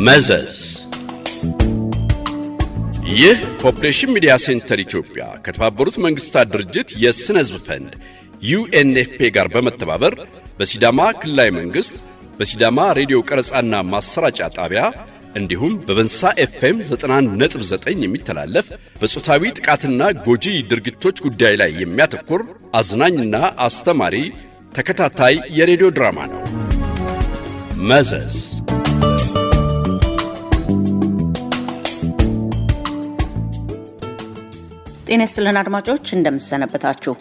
መዘዝ ይህ ፖፑሌሽን ሚዲያ ሴንተር ኢትዮጵያ ከተባበሩት መንግስታት ድርጅት የስነ ህዝብ ፈንድ UNFP ጋር በመተባበር በሲዳማ ክልላዊ መንግስት በሲዳማ ሬዲዮ ቀረጻና ማሰራጫ ጣቢያ እንዲሁም በበንሳ FM 91.9 የሚተላለፍ በጾታዊ ጥቃትና ጎጂ ድርጊቶች ጉዳይ ላይ የሚያተኩር አዝናኝና አስተማሪ ተከታታይ የሬዲዮ ድራማ ነው። መዘዝ ጤና ይስጥልን አድማጮች፣ እንደምሰነበታችሁ።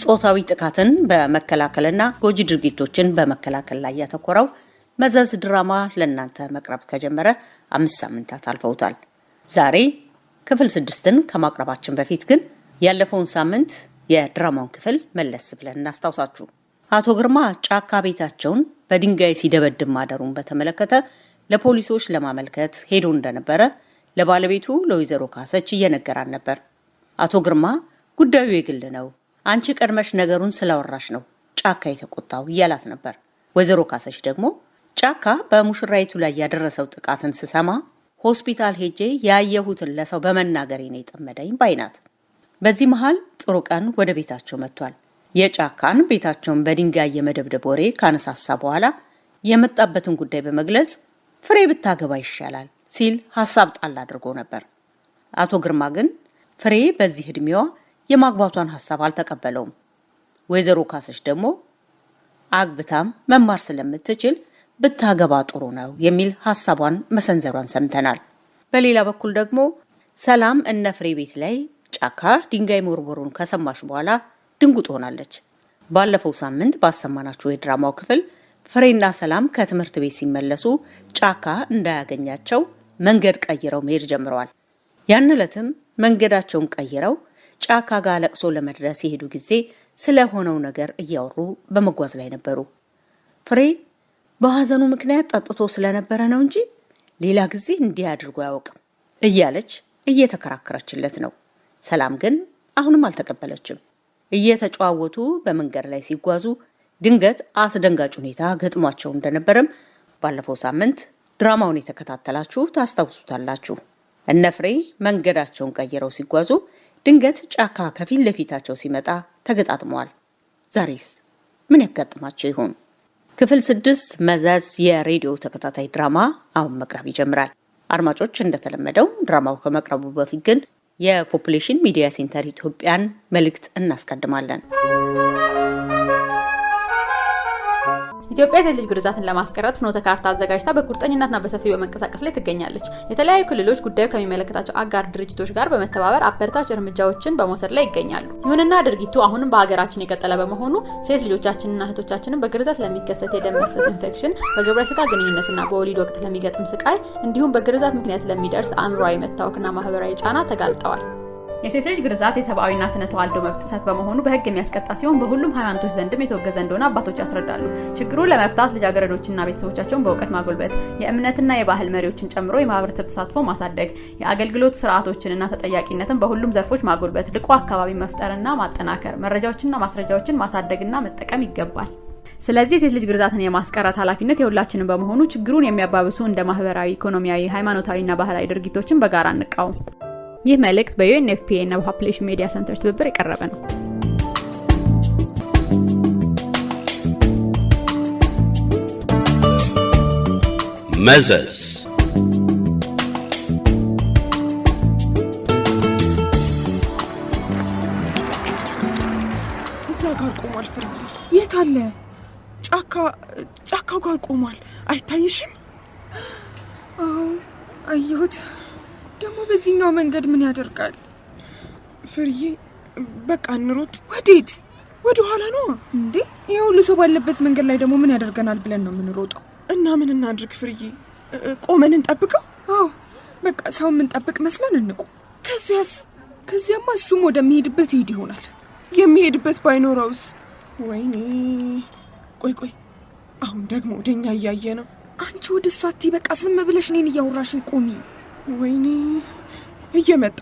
ጾታዊ ጥቃትን በመከላከልና ጎጂ ድርጊቶችን በመከላከል ላይ ያተኮረው መዘዝ ድራማ ለእናንተ መቅረብ ከጀመረ 5 ሳምንታት አልፈውታል። ዛሬ ክፍል 6ን ከማቅረባችን በፊት ግን ያለፈውን ሳምንት የድራማውን ክፍል መለስ ብለን እናስታውሳችሁ። አቶ ግርማ ጫካ ቤታቸውን በድንጋይ ሲደበድብ ማደሩን በተመለከተ ለፖሊሶች ለማመልከት ሄዶ እንደነበረ ለባለቤቱ ለወይዘሮ ካሰች እየነገራን ነበር። አቶ ግርማ ጉዳዩ የግል ነው፣ አንቺ ቀድመሽ ነገሩን ስላወራሽ ነው ጫካ የተቆጣው እያላት ነበር። ወይዘሮ ካሰች ደግሞ ጫካ በሙሽራይቱ ላይ ያደረሰው ጥቃትን ስሰማ ሆስፒታል ሄጄ ያየሁትን ለሰው በመናገሬ ነው የጠመደኝ ባይናት። በዚህ መሃል ጥሩ ቀን ወደ ቤታቸው መጥቷል። የጫካን ቤታቸውን በድንጋይ የመደብደብ ወሬ ካነሳሳ በኋላ የመጣበትን ጉዳይ በመግለጽ ፍሬ ብታገባ ይሻላል ሲል ሐሳብ ጣል አድርጎ ነበር። አቶ ግርማ ግን ፍሬ በዚህ እድሜዋ የማግባቷን ሐሳብ አልተቀበለውም። ወይዘሮ ካሰች ደግሞ አግብታም መማር ስለምትችል ብታገባ ጥሩ ነው የሚል ሐሳቧን መሰንዘሯን ሰምተናል። በሌላ በኩል ደግሞ ሰላም እነ ፍሬ ቤት ላይ ጫካ ድንጋይ መወርወሩን ከሰማሽ በኋላ ድንጉጥ ሆናለች። ባለፈው ሳምንት ባሰማናችሁ የድራማው ክፍል ፍሬና ሰላም ከትምህርት ቤት ሲመለሱ ጫካ እንዳያገኛቸው መንገድ ቀይረው መሄድ ጀምረዋል። ያን ዕለትም መንገዳቸውን ቀይረው ጫካ ጋር ለቅሶ ለመድረስ የሄዱ ጊዜ ስለሆነው ነገር እያወሩ በመጓዝ ላይ ነበሩ። ፍሬ በሐዘኑ ምክንያት ጠጥቶ ስለነበረ ነው እንጂ ሌላ ጊዜ እንዲህ አድርጎ አያውቅም እያለች እየተከራከረችለት ነው። ሰላም ግን አሁንም አልተቀበለችም። እየተጨዋወቱ በመንገድ ላይ ሲጓዙ ድንገት አስደንጋጭ ሁኔታ ገጥሟቸው እንደነበረም ባለፈው ሳምንት ድራማውን የተከታተላችሁ ታስታውሱታላችሁ። እነ ፍሬ መንገዳቸውን ቀይረው ሲጓዙ ድንገት ጫካ ከፊት ለፊታቸው ሲመጣ ተገጣጥመዋል። ዛሬስ ምን ያጋጥማቸው ይሆን? ክፍል 6 መዘዝ የሬዲዮ ተከታታይ ድራማ አሁን መቅረብ ይጀምራል። አድማጮች፣ እንደተለመደው ድራማው ከመቅረቡ በፊት ግን የፖፑሌሽን ሚዲያ ሴንተር ኢትዮጵያን መልእክት እናስቀድማለን። ኢትዮጵያ የሴት ልጅ ግርዛትን ለማስቀረት ፍኖተ ካርታ አዘጋጅታ በቁርጠኝነትና በሰፊ በመንቀሳቀስ ላይ ትገኛለች። የተለያዩ ክልሎች ጉዳዩ ከሚመለከታቸው አጋር ድርጅቶች ጋር በመተባበር አበረታች እርምጃዎችን በመውሰድ ላይ ይገኛሉ። ይሁንና ድርጊቱ አሁንም በሀገራችን የቀጠለ በመሆኑ ሴት ልጆቻችንና እህቶቻችንን በግርዛት ለሚከሰት የደም መፍሰስ ኢንፌክሽን፣ በግብረ ስጋ ግንኙነትና በወሊድ ወቅት ለሚገጥም ስቃይ እንዲሁም በግርዛት ምክንያት ለሚደርስ አእምሯዊ መታወክና ማህበራዊ ጫና ተጋልጠዋል። የሴት ልጅ ግርዛት የሰብአዊና ስነ ተዋልዶ መብት ጥሰት በመሆኑ በህግ የሚያስቀጣ ሲሆን በሁሉም ሃይማኖቶች ዘንድም የተወገዘ እንደሆነ አባቶች ያስረዳሉ። ችግሩን ለመፍታት ልጃገረዶችና ቤተሰቦቻቸውን በእውቀት ማጎልበት፣ የእምነትና የባህል መሪዎችን ጨምሮ የማህበረሰብ ተሳትፎ ማሳደግ፣ የአገልግሎት ስርዓቶችንና ተጠያቂነትን በሁሉም ዘርፎች ማጎልበት፣ ልቆ አካባቢ መፍጠርና ማጠናከር፣ መረጃዎችንና ማስረጃዎችን ማሳደግና መጠቀም ይገባል። ስለዚህ የሴት ልጅ ግርዛትን የማስቀረት ኃላፊነት የሁላችንም በመሆኑ ችግሩን የሚያባብሱ እንደ ማህበራዊ፣ ኢኮኖሚያዊ፣ ሃይማኖታዊና ባህላዊ ድርጊቶችን በጋራ እንቃወም። ይህ መልእክት በዩኤንኤፍፒ እና በፖፑሌሽን ሚዲያ ሴንተር ትብብር የቀረበ ነው። መዘዝ እዛ ጋር ቆሟል። ፍሬ የት አለ? ጫካው ጋር ቆሟል። አይታይሽም? አዎ አየሁት። ደግሞ በዚህኛው መንገድ ምን ያደርጋል? ፍሬዬ በቃ እንሩጥ። ወዴት? ወደ ኋላ ነው እንዴ? ይሄው ሁሉ ሰው ባለበት መንገድ ላይ ደግሞ ምን ያደርገናል ብለን ነው የምንሮጠው? እና ምን እናድርግ ፍሬዬ? ቆመን እንጠብቀው? አዎ በቃ ሰው የምንጠብቅ መስለን እንቁም። ከዚያማ እሱም ወደሚሄድበት ይሄድ ይሆናል። የሚሄድበት ባይኖረውስ? ወይኔ ቆይ አሁን ደግሞ ወደኛ እያየ ነው። አንቺ ወደ እሱ አትይ፣ በቃ ዝም ብለሽ እኔን እያወራሽን ቆሚ። ወይኔ እየመጣ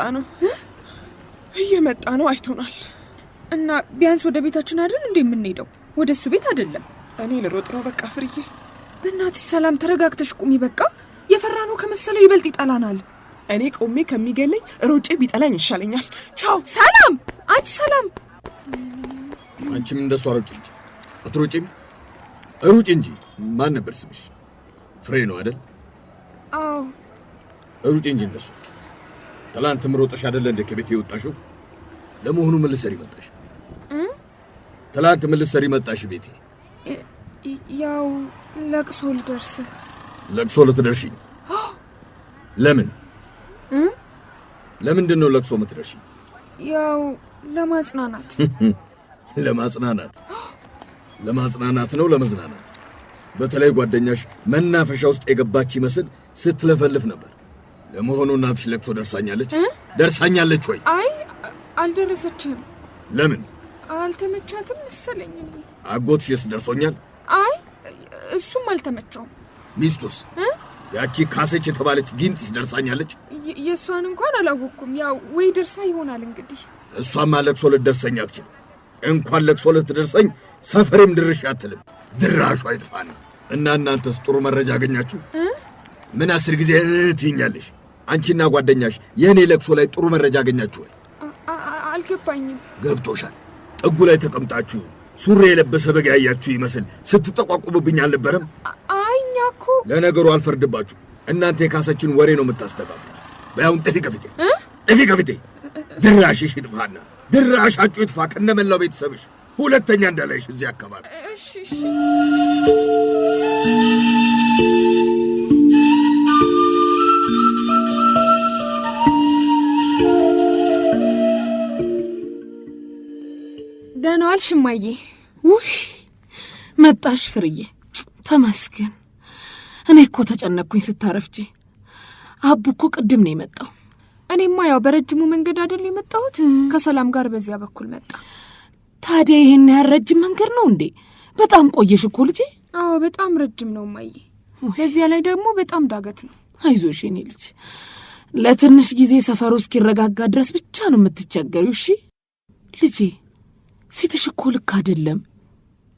ነው አይቶናል። እና ቢያንስ ወደ ቤታችን አይደል እንዴ የምንሄደው? ወደ እሱ ቤት አይደለም። እኔ ልሮጥ ነው በቃ ፍሬዬ። በእናትሽ ሰላም ተረጋግተሽ ቁሚ በቃ። የፈራነው ከመሰለው ይበልጥ ይጠላናል። እኔ ቆሜ ከሚገለኝ ሮጬ ቢጠላኝ ይሻለኛል። ቻው። ሰላም። አንቺ ሰላም። አንቺም እንደሷ ሩጭ እንጂ አትሩጪም? ሩጭ እንጂ። ማን ነበር ስምሽ? ፍሬ ነው አይደል? አዎ። ሩጭ እንጂ እንደሷ። ትላንትም ሮጠሽ አይደል እንደ ከቤት የወጣሽው? ለመሆኑ ምን ልትሰሪ መጣሽ? ትላንት ምን ልትሰሪ መጣሽ ቤቴ? ያው ለቅሶ ልደርስ። ለቅሶ ልትደርሺኝ? ለምን? ለምንድን ነው ለቅሶ የምትደርሺ? ያው ለማጽናናት። ለማጽናናት ነው ለመዝናናት? በተለይ ጓደኛሽ መናፈሻ ውስጥ የገባች ይመስል ስትለፈልፍ ነበር። ለመሆኑ እናትሽ ለቅሶ ደርሳኛለች ወይ? አይ አልደረሰችም። ለምን? አልተመቻትም መሰለኝ። አጎትሽስ ደርሶኛል? አይ እሱም አልተመቸውም። ሚስቱስ? ያቺ ካሰች የተባለች ጊንጥስ ደርሳኛለች? የእሷን እንኳን አላወቅኩም። ያው ወይ ደርሳ ይሆናል እንግዲህ። እሷማ ለቅሶ ልትደርሰኝ አትችልም። እንኳን ለቅሶ ልትደርሰኝ ሰፈሬም ድርሽ አትልም። ድራሹ አይጥፋና። እና እናንተስ ጥሩ መረጃ አገኛችሁ? ምን 10 ጊዜ ትይኛለሽ? አንቺና ጓደኛሽ የእኔ ለቅሶ ላይ ጥሩ መረጃ አገኛችሁ ወይ? አልገባኝም። ገብቶሻል። ጥጉ ላይ ተቀምጣችሁ ሱሪ የለበሰ በግ ያያችሁ ይመስል ስትጠቋቁሙብኝ አልነበረም? አይ እኛ እኮ ለነገሩ አልፈርድባችሁ። እናንተ የካሰችን ወሬ ነው የምታስተጋቡት። በያውን ጥፊ ከፊቴ። ድራሽሽ ይጥፋና ድራሻችሁ ይጥፋ ከነመላው ቤተሰብሽ። ሁለተኛ እንዳላይሽ እዚህ አካባቢ። እሺ። ደህና ዋልሽ እማዬ? ውይ መጣሽ ፍርዬ፣ ተመስገን። እኔ እኮ ተጨነቅኩኝ ስታረፍጂ። አቡ እኮ ቅድም ነው የመጣው። እኔማ ያው በረጅሙ መንገድ አይደል የመጣሁት፣ ከሰላም ጋር በዚያ በኩል መጣ። ታዲያ ይሄን ያህል ረጅም መንገድ ነው እንዴ? በጣም ቆየሽ እኮ ልጄ። አዎ በጣም ረጅም ነው እማዬ። በዚያ ላይ ደግሞ በጣም ዳገት ነው። አይዞሽ የኔ ልጅ፣ ለትንሽ ጊዜ ሰፈሩ እስኪረጋጋ ድረስ ብቻ ነው የምትቸገሪው። እሺ ልጄ፣ ፊትሽ እኮ ልክ አይደለም።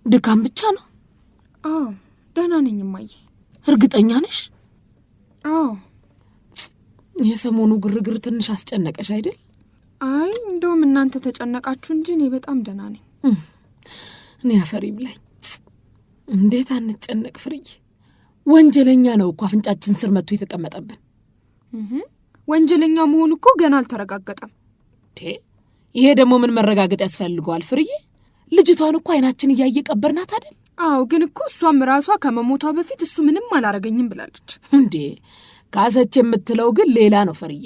ድካም ብቻ ነው? አዎ ደህና ነኝ እማዬ። እርግጠኛ ነሽ? አዎ። የሰሞኑ ግርግር ትንሽ አስጨነቀሽ አይደል? አይ እንደውም እናንተ ተጨነቃችሁ እንጂ እኔ በጣም ደህና ነኝ። እኔ አፈሪ ብላኝ። እንዴት አንጨነቅ ፍርዬ? ወንጀለኛ ነው እኮ አፍንጫችን ስር መጥቶ የተቀመጠብን። ወንጀለኛ መሆኑ እኮ ገና አልተረጋገጠም። ይሄ ደግሞ ምን መረጋገጥ ያስፈልገዋል ፍርዬ? ልጅቷን እኮ አይናችን እያየ ቀበርናት አይደል? አዎ ግን እኮ እሷም ራሷ ከመሞቷ በፊት እሱ ምንም አላረገኝም ብላለች። እንዴ ካሰች የምትለው ግን ሌላ ነው ፍርዬ።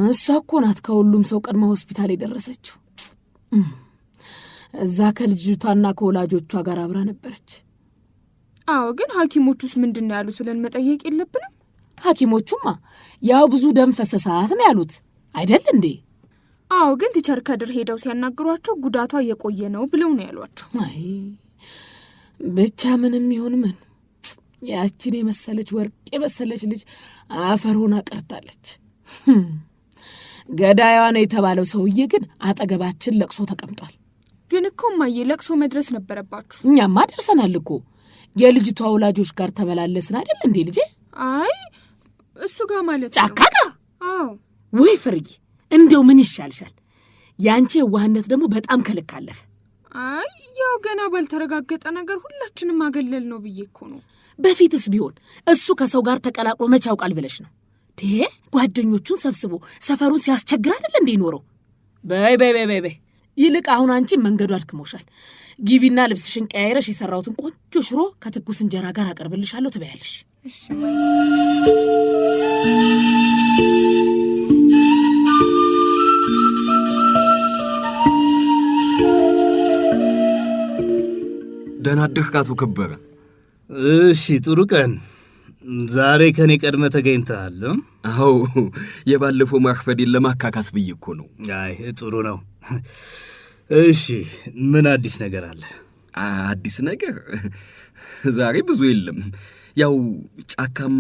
እሷ እኮ ናት ከሁሉም ሰው ቀድማ ሆስፒታል የደረሰችው። እዛ ከልጅቷና ከወላጆቿ ጋር አብራ ነበረች። አዎ ግን ሐኪሞቹስ ምንድነው ያሉት ብለን መጠየቅ የለብንም? ሐኪሞቹማ ያው ብዙ ደም ፈሰሳት ነው ያሉት አይደል እንዴ? አዎ ግን ቲቸር ከድር ሄደው ሲያናግሯቸው ጉዳቷ የቆየ ነው ብለው ነው ያሏቸው። አይ ብቻ ምንም ይሁን ምን ያቺን የመሰለች ወርቅ የመሰለች ልጅ አፈር ሆና ቀርታለች። ገዳይዋ ነው የተባለው ሰውዬ ግን አጠገባችን ለቅሶ ተቀምጧል። ግን እኮ እማዬ ለቅሶ መድረስ ነበረባችሁ። እኛማ ደርሰናል እኮ። የልጅቷ ወላጆች ጋር ተመላለስን አይደል እንዴ ልጄ? አይ እሱ ጋር ማለት ነው። ጫካ ጋር? አዎ። ወይ ፍርዬ እንደው ምን ይሻልሻል? ያንቺ የዋህነት ደግሞ በጣም ከልክ አለፈ። አይ ያው ገና ባልተረጋገጠ ነገር ሁላችንም አገለል ነው ብዬ እኮ ነው። በፊትስ ቢሆን እሱ ከሰው ጋር ተቀላቅሎ መቼ ያውቃል ብለሽ ነው? ጓደኞቹን ሰብስቦ ሰፈሩን ሲያስቸግር አይደል እንዴ ኖረው? በይ ይልቅ አሁን አንቺ መንገዱ አድክሞሻል። ግቢና ልብስሽን ቀያይረሽ የሰራሁትን ቆንጆ ሽሮ ከትኩስ እንጀራ ጋር አቀርብልሻለሁ ትበያለሽ። እሺ። ደህና አደርክ አቶ ከበረ? እሺ ጥሩ ቀን። ዛሬ ከኔ ቀድመ ተገኝተሃል? አዎ የባለፈው ማክፈዴን ለማካካስ ብዬ እኮ ነው። አይ ጥሩ ነው። እሺ ምን አዲስ ነገር አለ? አዲስ ነገር ዛሬ ብዙ የለም። ያው ጫካም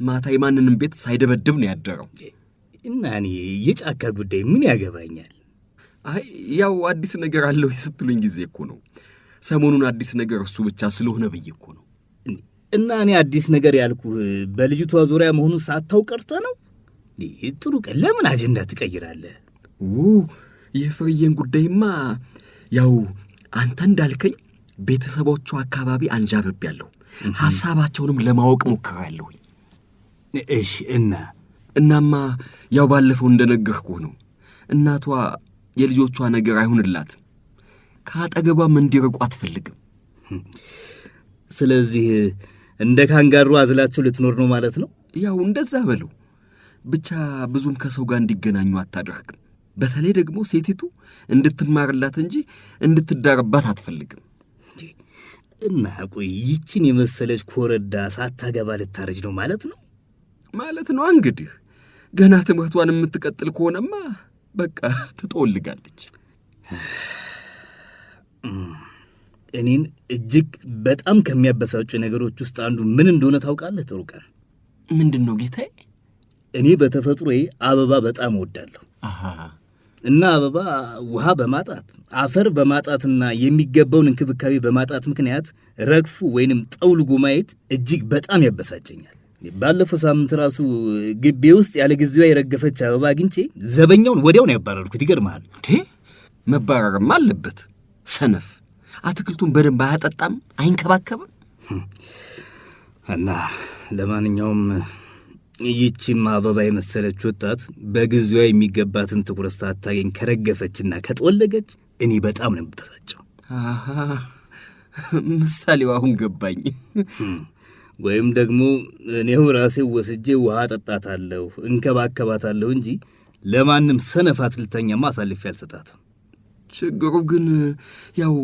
ማታ የማንንም ቤት ሳይደበድብ ነው ያደረው። እና እኔ የጫካ ጉዳይ ምን ያገባኛል? አይ ያው አዲስ ነገር አለው ስትሉኝ ጊዜ እኮ ነው። ሰሞኑን አዲስ ነገር እሱ ብቻ ስለሆነ ብዬ እኮ ነው። እና እኔ አዲስ ነገር ያልኩህ በልጅቷ ዙሪያ መሆኑን ሳታውቅ ቀርተህ ነው? ጥሩ ቀን ለምን አጀንዳ ትቀይራለህ? የፍርዬን ጉዳይማ ያው አንተ እንዳልከኝ ቤተሰቦቹ አካባቢ አንዣብቤያለሁ። ሐሳባቸውንም ለማወቅ ሞክሬያለሁ። እሺ እናማ ያው ባለፈው እንደነገርኩህ ነው። እናቷ የልጆቿ ነገር አይሁንላት፣ ከአጠገቧም እንዲርቁ አትፈልግም። ስለዚህ እንደ ካንጋሩ አዝላቸው ልትኖር ነው ማለት ነው? ያው እንደዛ በለው። ብቻ ብዙም ከሰው ጋር እንዲገናኙ አታደርግም። በተለይ ደግሞ ሴቲቱ እንድትማርላት እንጂ እንድትዳርባት አትፈልግም። እና ቆይ ይችን የመሰለች ኮረዳ ሳታገባ ልታረጅ ነው ማለት ነው? ማለት ነው እንግዲህ። ገና ትምህርቷን የምትቀጥል ከሆነማ በቃ ትጦልጋለች። እኔን እጅግ በጣም ከሚያበሳጩ ነገሮች ውስጥ አንዱ ምን እንደሆነ ታውቃለህ? ጥሩ ቀን ምንድን ነው ጌታዬ? እኔ በተፈጥሮዬ አበባ በጣም እወዳለሁ። እና አበባ ውሃ በማጣት አፈር በማጣትና የሚገባውን እንክብካቤ በማጣት ምክንያት ረግፉ ወይንም ጠውልጎ ማየት እጅግ በጣም ያበሳጨኛል። ባለፈው ሳምንት ራሱ ግቢ ውስጥ ያለ ጊዜዋ የረገፈች አበባ አግኝቼ ዘበኛውን ወዲያውን ያባረርኩት። ይገርምሃል። መባረርም አለበት። ሰነፍ አትክልቱን በደንብ አያጠጣም፣ አይንከባከብም። እና ለማንኛውም ይህቺም አበባ የመሰለች ወጣት በጊዜዋ የሚገባትን ትኩረት ሳታገኝ ከረገፈችና ከጠወለገች እኔ በጣም ነው የምበሳጨው። ምሳሌው አሁን ገባኝ። ወይም ደግሞ እኔው ራሴው ወስጄ ውሃ ጠጣታለሁ፣ እንከባከባታለሁ እንጂ ለማንም ሰነፍ አትክልተኛማ አሳልፌ አልሰጣትም። ችግሩ ግን ያው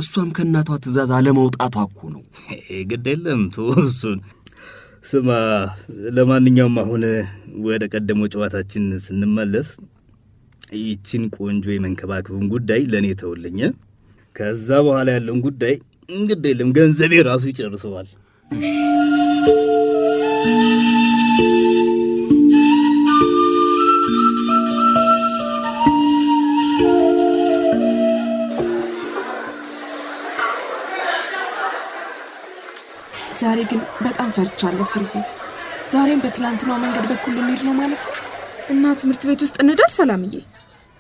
እሷም ከእናቷ ትእዛዝ አለመውጣቷ እኮ ነው። ግድ የለም እሱን ስማ። ለማንኛውም አሁን ወደ ቀደመው ጨዋታችን ስንመለስ ይችን ቆንጆ የመንከባከቡን ጉዳይ ለእኔ ተውልኝ። ከዛ በኋላ ያለውን ጉዳይ ግድ የለም ገንዘቤ ራሱ ይጨርሰዋል። ዛሬ ግን በጣም ፈርቻለሁ ፍርዬ። ዛሬም በትላንትናው መንገድ በኩል ልንሄድ ነው ማለት ነው? እና ትምህርት ቤት ውስጥ እንደር ሰላምዬ።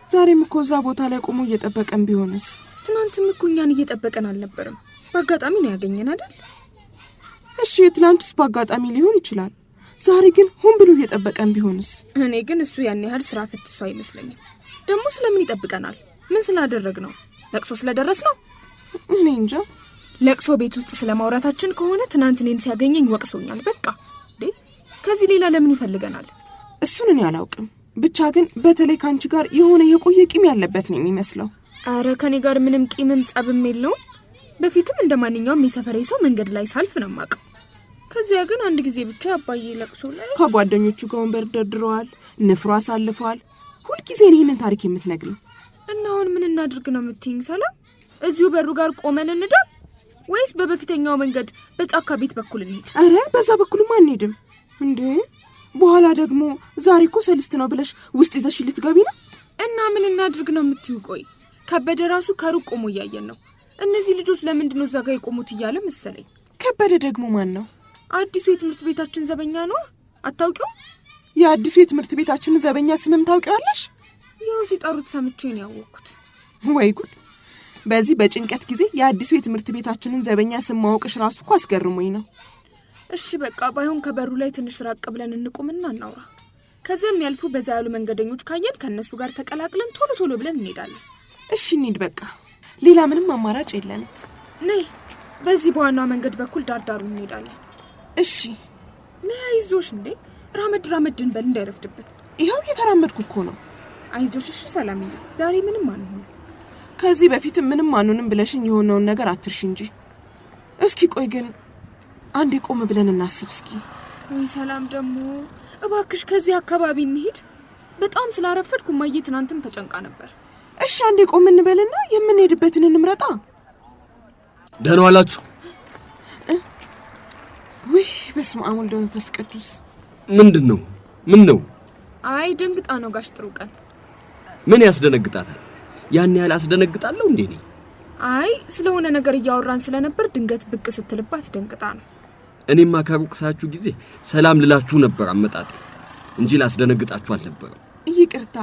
ዛሬም እኮ እዛ ቦታ ላይ ቆሞ እየጠበቀን ቢሆንስ? ትናንትም እኮ እኛን እየጠበቀን አልነበረም። በአጋጣሚ ነው ያገኘን አይደል? እሺ ትላንትስ በአጋጣሚ ሊሆን ይችላል። ዛሬ ግን ሆን ብሎ እየጠበቀን ቢሆንስ? እኔ ግን እሱ ያን ያህል ስራ ፈትሶ አይመስለኝም። ደግሞ ስለምን ይጠብቀናል? ምን ስላደረግ ነው? ለቅሶ ስለደረስ ነው? እኔ እንጃ። ለቅሶ ቤት ውስጥ ስለማውራታችን ከሆነ ትናንት እኔን ሲያገኘኝ ወቅሶኛል። በቃ ከዚህ ሌላ ለምን ይፈልገናል? እሱን እኔ አላውቅም። ብቻ ግን በተለይ ካንቺ ጋር የሆነ የቆየ ቂም ያለበት ነው የሚመስለው። አረ ከኔ ጋር ምንም ቂምም ጸብም የለውም። በፊትም እንደማንኛውም የሰፈሬ ሰው መንገድ ላይ ሳልፍ ነው የማውቀው። ከዚያ ግን አንድ ጊዜ ብቻ አባዬ ለቅሶ ላይ ከጓደኞቹ ጋር ወንበር ደርድረዋል፣ ንፍሮ አሳልፈዋል። ሁልጊዜ ይህንን ታሪክ የምትነግሪኝ እና አሁን ምን እናድርግ ነው የምትይኝ ሰላም? እዚሁ በሩ ጋር ቆመን እንዳል ወይስ በበፊተኛው መንገድ በጫካ ቤት በኩል እንሂድ? አረ በዛ በኩልማ አንሄድም እንዴ። በኋላ ደግሞ ዛሬ እኮ ሰልስት ነው ብለሽ ውስጥ ይዘሽ ልትገቢ ነው። እና ምን እናድርግ ነው የምትይው? ቆይ ከበደ ራሱ ከሩቅ ቆሞ እያየን ነው። እነዚህ ልጆች ለምንድን ነው እዛ ጋር የቆሙት እያለ መሰለኝ። ከበደ ደግሞ ማን ነው? አዲሱ የትምህርት ቤታችን ዘበኛ ነው። አታውቂው? የአዲሱ የትምህርት ቤታችን ዘበኛ ስምም ታውቂዋለሽ? ያው ሲጠሩት ሰምቼ ነው ያወቅኩት። ወይ ጉድ! በዚህ በጭንቀት ጊዜ የአዲሱ የትምህርት ቤታችንን ዘበኛ ስም ማወቅሽ ራሱ እኮ አስገርሞኝ ነው። እሺ በቃ ባይሆን ከበሩ ላይ ትንሽ ራቅ ብለን እንቁምና እናውራ። ከዚያም ያልፉ በዛ ያሉ መንገደኞች ካየን ከነሱ ጋር ተቀላቅለን ቶሎ ቶሎ ብለን እንሄዳለን። እሺ እንሂድ በቃ። ሌላ ምንም አማራጭ የለንም። ነይ በዚህ በዋናው መንገድ በኩል ዳርዳሩ እንሄዳለን። እሺ ነይ። አይዞሽ እንዴ ራመድ ራመድ እንበል እንዳይረፍድብን። ይኸው እየተራመድኩ እኮ ነው። አይዞሽ እሺ ሰላምዬ፣ ዛሬ ምንም አንሆን። ከዚህ በፊትም ምንም አንሆንም ብለሽኝ የሆነውን ነገር አትርሺ እንጂ። እስኪ ቆይ ግን አንዴ ቆም ብለን እናስብ እስኪ። ወይ ሰላም ደግሞ እባክሽ ከዚህ አካባቢ እንሂድ። በጣም ስላረፈድኩ ማየ ትናንትም ተጨንቃ ነበር። እሺ አንዴ ቆም እንበልና የምንሄድበትን እንምረጣ። ደህና ዋላችሁ? ወይ በስመ አብ ወወልድ ወመንፈስ ቅዱስ። ምንድን ነው? ምን ነው? አይ ደንግጣ ነው ጋሽ ጥሩ ቀን። ምን ያስደነግጣታል? ያን ያህል አስደነግጣለሁ እንዴ? እኔ አይ ስለሆነ ነገር እያወራን ስለነበር ድንገት ብቅ ስትልባት ደንግጣ ነው። እኔማ ከሩቅ ሳያችሁ ጊዜ ሰላም ልላችሁ ነበር አመጣጤ እንጂ ላስደነግጣችሁ አልነበረም። ይቅርታ፣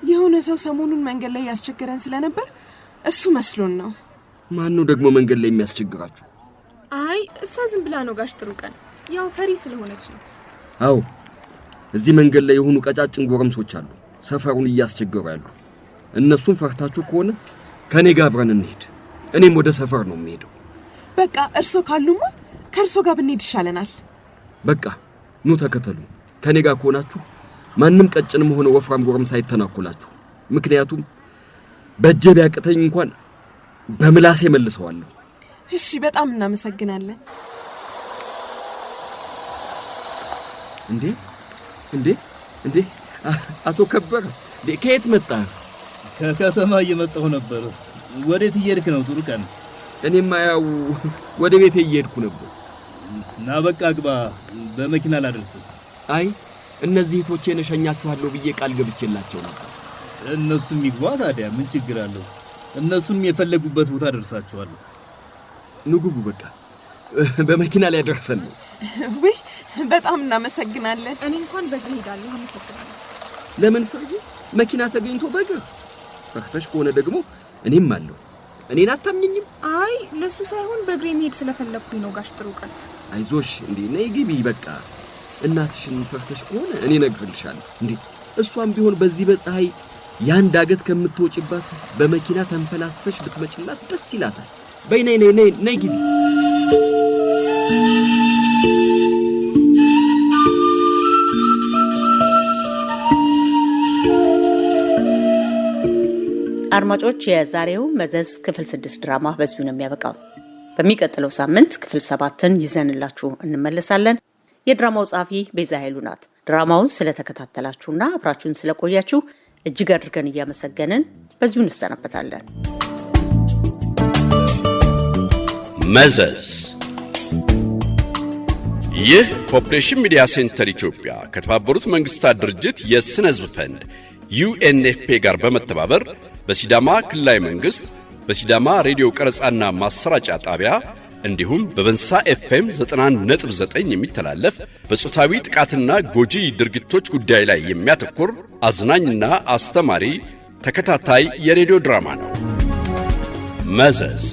የሆነ ሰው ሰሞኑን መንገድ ላይ ያስቸገረን ስለነበር እሱ መስሎን ነው። ማን ነው ደግሞ መንገድ ላይ የሚያስቸግራችሁ? አይ እሷ ዝም ብላ ነው ጋሽ ጥሩ ቀን፣ ያው ፈሪ ስለሆነች ነው። አዎ እዚህ መንገድ ላይ የሆኑ ቀጫጭን ጎረምሶች አሉ ሰፈሩን እያስቸገሩ ያሉ። እነሱን ፈርታችሁ ከሆነ ከኔ ጋር አብረን እንሂድ። እኔም ወደ ሰፈር ነው የምሄደው። በቃ እርሶ ካሉማ ከእርሶ ጋር ብንሄድ ይሻለናል። በቃ ኑ ተከተሉ። ከኔ ጋር ከሆናችሁ ማንም ቀጭንም ሆነ ወፍራም ጎረምሳ አይተናኮላችሁ። ምክንያቱም በእጄ ቢያቅተኝ እንኳን በምላሴ መልሰዋለሁ። እሺ፣ በጣም እናመሰግናለን። እንዴ እንዴ እንዴ አቶ ከበረ ከየት መጣህ? ከከተማ እየመጣሁ ነበር። ወዴት እየሄድክ ነው ጥሩ ቀን? እኔማ ያው ወደ ቤቴ እየሄድኩ ነበር። ና በቃ ግባ፣ በመኪና ላደርስ። አይ እነዚህ እህቶቼን እሸኛችኋለሁ ብዬ ቃል ገብቼላቸው ነበር። እነሱም ይግባ ታዲያ ምን ችግር አለው? እነሱም የፈለጉበት ቦታ ደርሳቸዋለሁ። ንጉቡ በቃ በመኪና ላይ ያደርሰን ነው። ወይ በጣም እናመሰግናለን። እኔ እንኳን በእግሬ ሄዳለሁ። አመሰግናለሁ። ለምን ፈርጂ? መኪና ተገኝቶ በእግር ፈርተሽ ከሆነ ደግሞ እኔም አለሁ። እኔን አታምኝኝም? አይ ለሱ ሳይሆን በእግሬ መሄድ ስለፈለኩኝ ነው ጋሽ ጥሩ ቀን። አይዞሽ እንዴ ነይ ግቢ። በቃ እናትሽን ፈርተሽ ከሆነ እኔ እነግርልሻለሁ። እንዴ እሷም ቢሆን በዚህ በፀሐይ ያን ዳገት ከምትወጪባት በመኪና ተንፈላሰሽ ብትመጭላት ደስ ይላታል። በይ ነይ ነይ ነይ ነይ ግቢ። አድማጮች፣ የዛሬው መዘዝ ክፍል 6 ድራማ በዚሁ ነው የሚያበቃው። በሚቀጥለው ሳምንት ክፍል 7ን ይዘንላችሁ እንመለሳለን። የድራማው ጸሐፊ ቤዛ ኃይሉ ናት። ድራማውን ስለተከታተላችሁና አብራችሁን ስለቆያችሁ እጅግ አድርገን እያመሰገንን በዚሁ እንሰናበታለን። መዘዝ። ይህ ፖፑሌሽን ሚዲያ ሴንተር ኢትዮጵያ ከተባበሩት መንግስታት ድርጅት የስነ ህዝብ ፈንድ UNFP ጋር በመተባበር በሲዳማ ክልላዊ መንግስት በሲዳማ ሬዲዮ ቀረጻና ማሰራጫ ጣቢያ እንዲሁም በበንሳ FM 91.9 የሚተላለፍ በጾታዊ ጥቃትና ጎጂ ድርጊቶች ጉዳይ ላይ የሚያተኩር አዝናኝና አስተማሪ ተከታታይ የሬዲዮ ድራማ ነው። መዘዝ